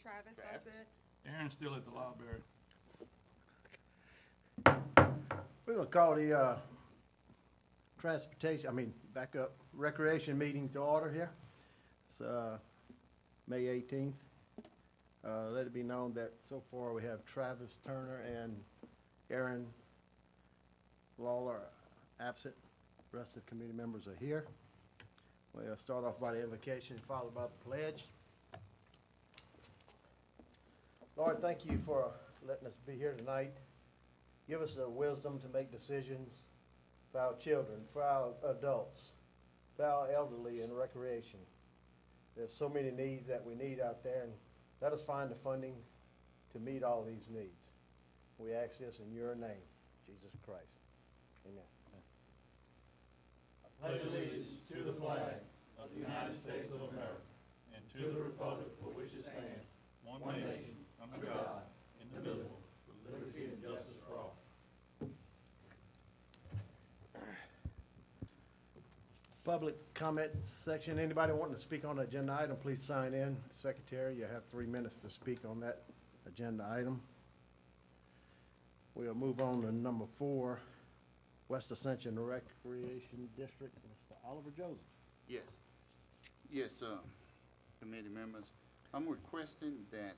Travis does it. Aaron's still at the library. We're gonna call the recreation meeting to order here. It's May 18th. Let it be known that so far we have Travis Turner and Aaron Lawler absent. The rest of the committee members are here. We'll start off by the invocation, followed by the pledge. Lord, thank you for letting us be here tonight. Give us the wisdom to make decisions for our children, for our adults, for our elderly in recreation. There's so many needs that we need out there, and let us find the funding to meet all these needs. We ask this in your name, Jesus Christ. Amen. I pledge allegiance to the flag of the United States of America and to the republic for which it stands, one nation, under God, indivisible, with liberty and justice for all. Public comment section. Anybody wanting to speak on the agenda item, please sign in. Secretary, you have 3 minutes to speak on that agenda item. We'll move on to number 4, West Ascension Recreation District, Mr. Oliver Joseph. Yes, committee members. I'm requesting that,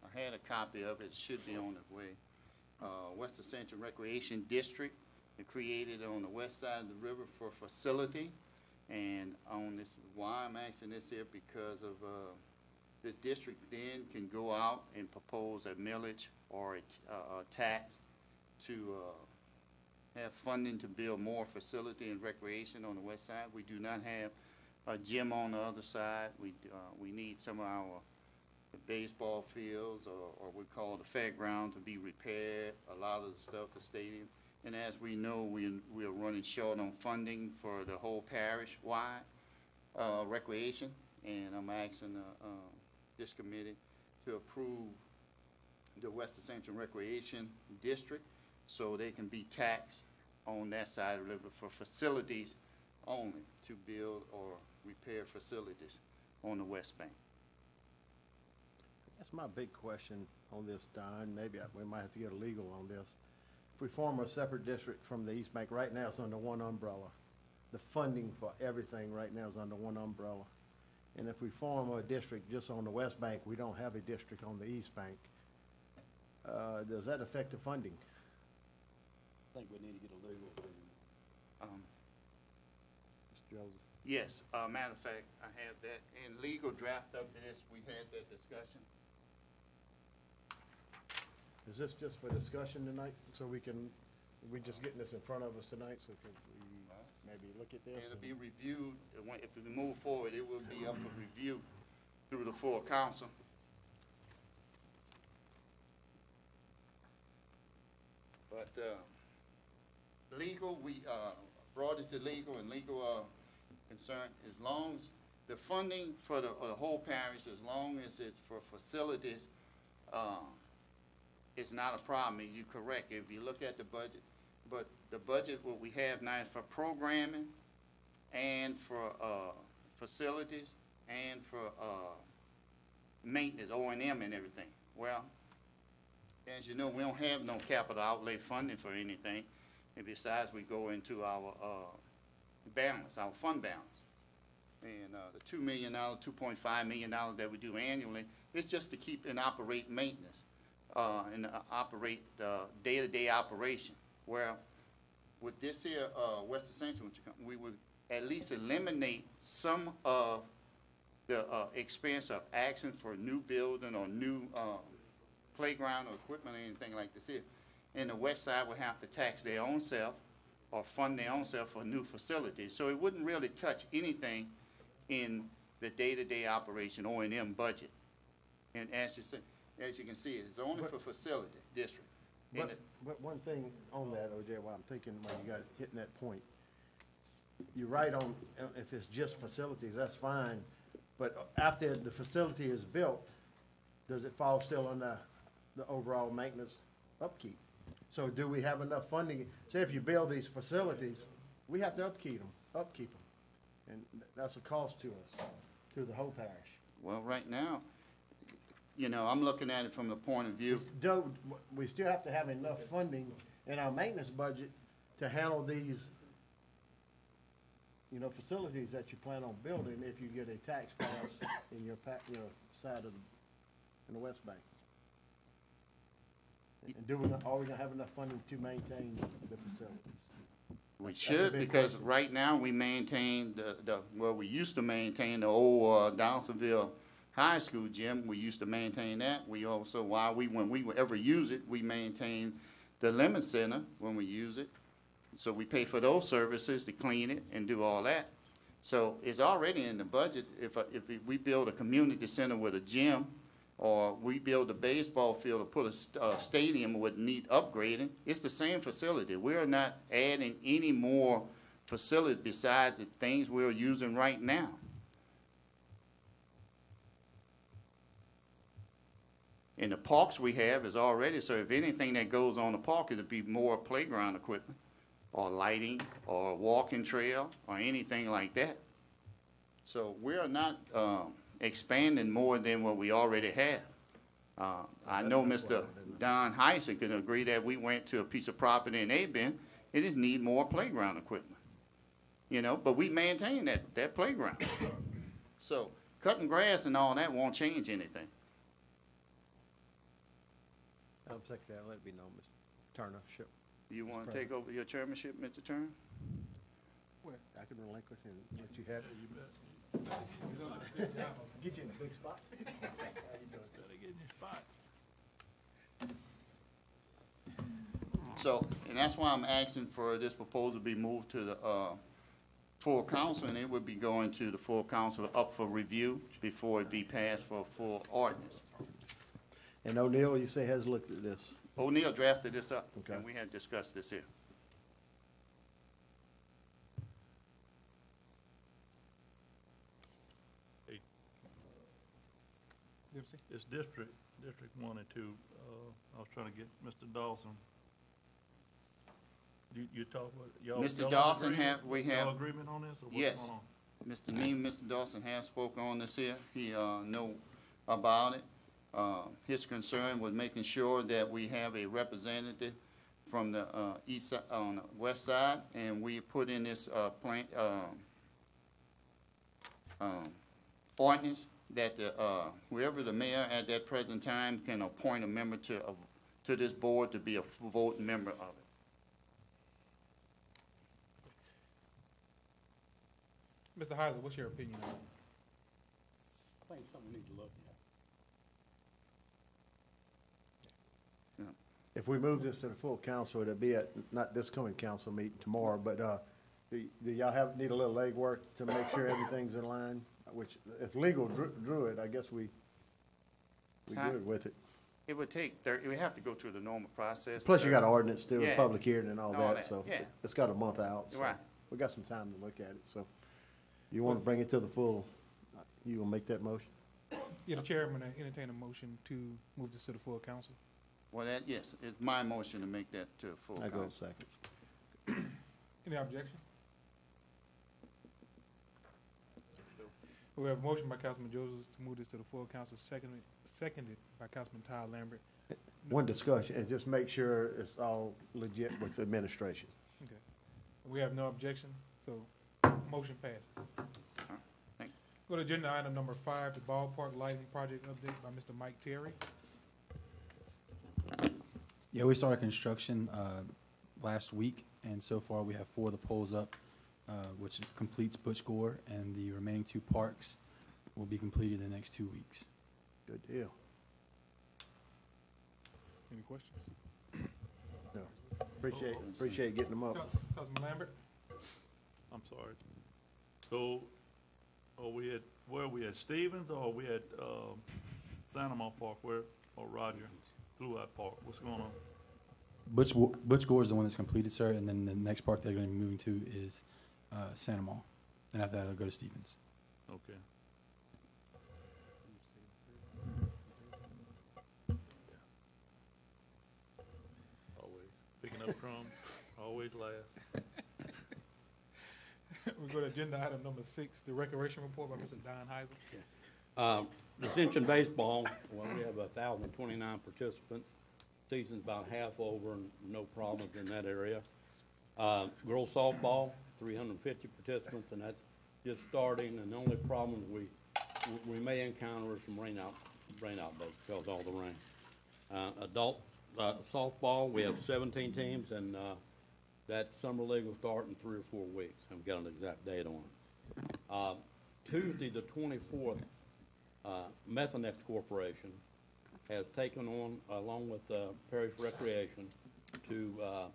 I had a copy of it, should be on its way. West Ascension Recreation District, created on the west side of the river for facility. And on this, why I'm asking this here, because of, the district then can go out and propose a millage or a tax to, have funding to build more facility and recreation on the west side. We do not have a gym on the other side. We need some of our baseball fields or we call the fairground to be repaired, a lot of the stuff, the stadium. And as we know, we are running short on funding for the whole parish-wide recreation. And I'm asking this committee to approve the West Ascension Recreation District so they can be taxed on that side of the river for facilities only, to build or repair facilities on the west bank. That's my big question on this, Don. Maybe we might have to get a legal on this. If we form a separate district from the East Bank, right now it's under one umbrella. The funding for everything right now is under one umbrella. And if we form a district just on the West Bank, we don't have a district on the East Bank. Does that affect the funding? I think we need to get a legal opinion. Mr. Joseph? Yes, matter of fact, I have that in legal draft of this. We had that discussion. Is this just for discussion tonight? So we just getting this in front of us tonight, so can we maybe look at this? It'll be reviewed, if we move forward, it will be up for review through the full council. But legal, we brought it to legal, and legal concern, as long as the funding for the whole parish, as long as it's for facilities, it's not a problem. You're correct. If you look at the budget, but the budget what we have now is for programming and for facilities and for maintenance, O&M and everything. Well, as you know, we don't have no capital outlay funding for anything. And besides, we go into our balance, our fund balance. And the $2 million, $2.5 million that we do annually, it's just to keep and operate maintenance and operate day-to-day operation. Well, with this here West Ascension, we would at least eliminate some of the expense of asking for a new building or new playground or equipment or anything like this here. And the west side would have to tax their own self or fund their own self for new facilities. So it wouldn't really touch anything in the day-to-day operation O&M budget. And as you can see, it's only for facility district. But one thing on that, OJ, while I'm thinking when you got hitting that point, you're right on, if it's just facilities, that's fine. But after the facility is built, does it fall still under the overall maintenance upkeep? So do we have enough funding? Say if you build these facilities, we have to upkeep them. And that's a cost to us, to the whole parish. Well, right now, you know, I'm looking at it from the point of view, Joe, we still have to have enough funding in our maintenance budget to handle these, you know, facilities that you plan on building if you get a tax pass in your side of in the West Bank. And are we gonna have enough funding to maintain the facilities? we That's a should, big because question. right now, we maintain we used to maintain the old, Dowsonville High School gym. We used to maintain that. We also, when we would ever use it, we maintain the Lemon Center when we use it. So we pay for those services to clean it and do all that. So it's already in the budget. If we build a community center with a gym, or we build a baseball field or put a stadium with need upgrading, it's the same facility. We're not adding any more facilities besides the things we're using right now. And the parks we have is already, so if anything that goes on the park, it'll be more playground equipment, or lighting, or walking trail, or anything like that. So we are not expanding more than what we already have. I know Mr. Don Heisen can agree that we went to a piece of property in Aben, it just need more playground equipment. You know, but we maintain that playground. So cutting grass and all that won't change anything. Madam Secretary, let it be known, Mr. Turner, sure. You want to take over your chairmanship, Mr. Turner? Well, I can relinquish and let you have it. You bet. Get you in a big spot. Better get in your spot. So, and that's why I'm asking for this proposal to be moved to the full council, and it would be going to the full council up for review before it be passed for full ordinance. And O'Neill, you say has looked at this. O'Neill drafted this up, Okay. and we had discussed this here. It's District 1 and 2. I was trying to get Mr. Dawson. You talk about, y'all. Mr. y'all Dawson agreement? we have- Y'all agreement on this, or what's Yes. going on? Mr. Neem, Mr. Dawson has spoken on this here. He know about it. His concern was making sure that we have a representative from the east side, on the west side, and we put in this ordinance that whoever the mayor at that present time can appoint a member to this board to be a voting member of it. Mr. Heiser, what's your opinion on it? I think it's something we need to look at. If we move this to the full council, it'll be at, not this coming council meeting tomorrow, but, do y'all need a little legwork to make sure everything's in line? Which, if legal drew it, I guess we good with it. It would take, we have to go through the normal process. Plus you got an ordinance still, a Yeah. public hearing and all All that, that, so yeah. it's got a month out. So Right. we got some time to look at it, so you want to bring it to the full, you gonna make that motion? Yeah, the chairman entertain a motion to move this to the full council. Well, yes, it's my motion to make that to a full I go council. second. Any objection? We have a motion by Councilman Joseph to move this to the full council, seconded by Councilman Ty Lambert. One discussion, and just make sure it's all legit with the administration. Okay. We have no objection, so motion passes. Thank you. Go to agenda item number 5, the ballpark lighting project update by Mr. Mike Terry. Yeah, we started construction last week, and so far we have 4 of the poles up, which completes Butch Gore, and the remaining 2 parks will be completed in the next 2 weeks. Good deal. Any questions? No. Appreciate getting them up. Councilman Lambert? I'm sorry. So, where are we at, Stevens, or are we at Sanamon Park, or Roger, Blue Eye Park? What's going on? Butch Gore is the one that's completed, sir, and then the next park they're going to be moving to is Santa Mall. And after that, they'll go to Stevens. Okay. Always picking up crumbs, always last. We go to agenda item number 6, the recreation report by Mr. Don Heisel. Ascension baseball, well, we have 1,029 participants. Season's about half over and no problems in that area. Girls softball, 350 participants, and that's just starting, and the only problem we may encounter is some rain outbreaks because of all the rain. Adult softball, we have 17 teams, and that summer league will start in 3 or 4 weeks. I haven't got an exact date on it. Tuesday the 24th, Methanex Corporation has taken on, along with Parish Recreation, to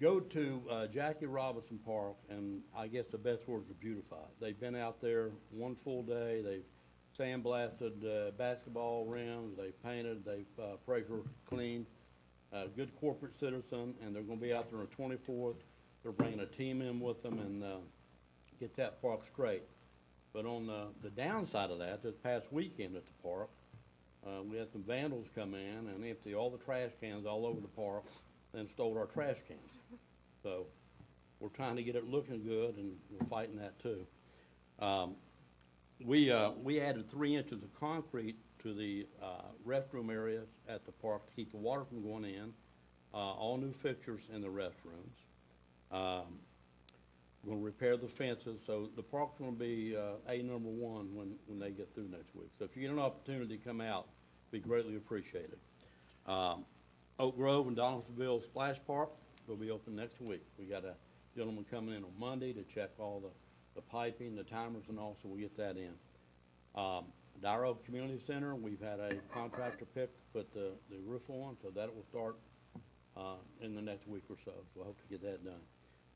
go to Jackie Robinson Park, and I guess the best word is beautify it. They've been out there one full day. They've sandblasted basketball rims. They've painted. They've pressure cleaned. Good corporate citizen, and they're going to be out there on the 24th. They're bringing a team in with them and get that park straight. But on the downside of that, this past weekend at the park, we had some vandals come in and empty all the trash cans all over the park, then stole our trash cans. So we're trying to get it looking good, and we're fighting that too. We added 3 inches of concrete to the restroom areas at the park to keep the water from going in. All new fixtures in the restrooms. We're going to repair the fences, so the park's going to be number 1 when they get through next week. So if you get an opportunity to come out, it'd be greatly appreciated. Oak Grove and Donaldsonville Splash Park will be open next week. We got a gentleman coming in on Monday to check all the piping, the timers, and all, so we'll get that in. Dire Oak Community Center, we've had a contractor pick to put the roof on, so that will start in the next week or so. So I hope to get that done.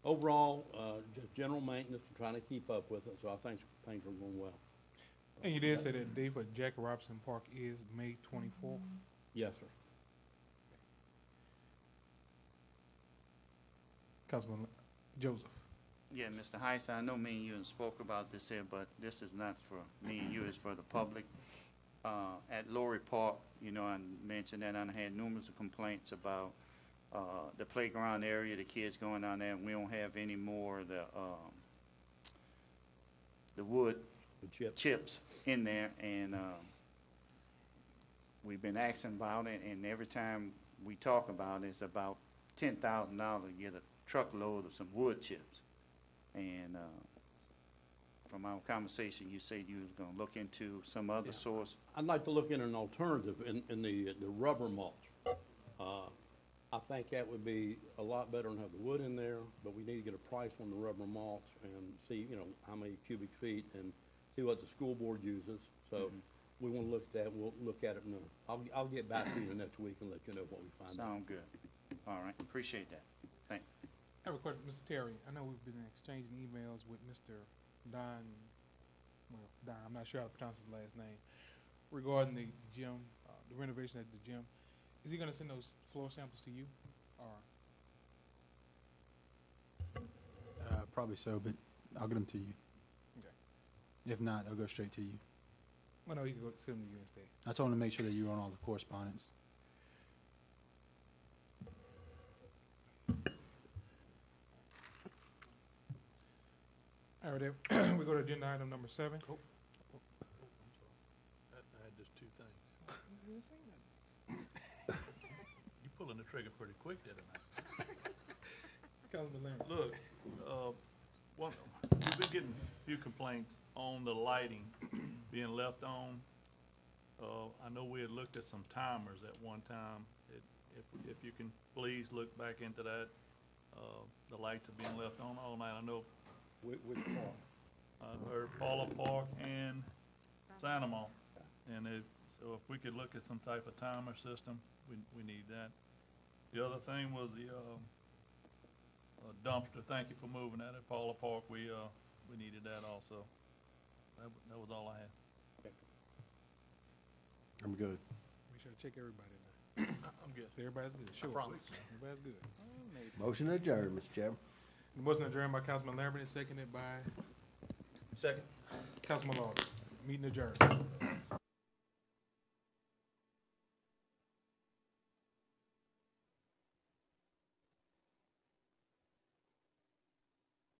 Overall, just general maintenance and trying to keep up with it, so I think things are going well. And you did say that the date for Jack Robinson Park is May 24th? Yes, sir. Councilman Joseph. Yeah, Mr. Heiss, I know me and you spoke about this here, but this is not for me and you, it's for the public. At Lowry Park, you know, I mentioned that I had numerous complaints about the playground area, the kids going down there, and we don't have any more of the wood chips in there, and we've been asking about it, and every time we talk about it, it's about $10,000 to get a truckload of some wood chips. And from our conversation, you said you was going to look into some other source. I'd like to look into an alternative in the rubber mulch. I think that would be a lot better than have the wood in there, but we need to get a price on the rubber mulch and see, you know, how many cubic feet and see what the school board uses. So we want to look at that. We'll look at it, and I'll get back to you the next week and let you know what we find out. Sound good. All right, appreciate that. Thank you. I have a question, Mr. Terry. I know we've been exchanging emails with Mr. Don, I'm not sure how to pronounce his last name, regarding the gym, the renovation at the gym. Is he going to send those floor samples to you, or? Probably so, but I'll get them to you. Okay. If not, they'll go straight to you. Well, no, he can go send them to you instead. I told him to make sure that you were on all the correspondence. All right, then. We go to agenda item number 7. I'm sorry. I had just 2 things. You pulling the trigger pretty quick there tonight. Councilman Lambert. Look, we've been getting a few complaints on the lighting being left on. I know we had looked at some timers at one time. If you can please look back into that. The lights are being left on all night. I know. Which park? I heard Paula Park and Sanama. And so if we could look at some type of timer system, we need that. The other thing was the dumpster. Thank you for moving that at Paula Park. We needed that also. That was all I had. I'm good. Make sure to check everybody now. I'm good. Everybody's good. Sure. I promise. Everybody's good. Motion adjourned, Mr. Chairman. The motion adjourned by Councilman Lambert, seconded by Second. Councilman Lawler. Meeting adjourned.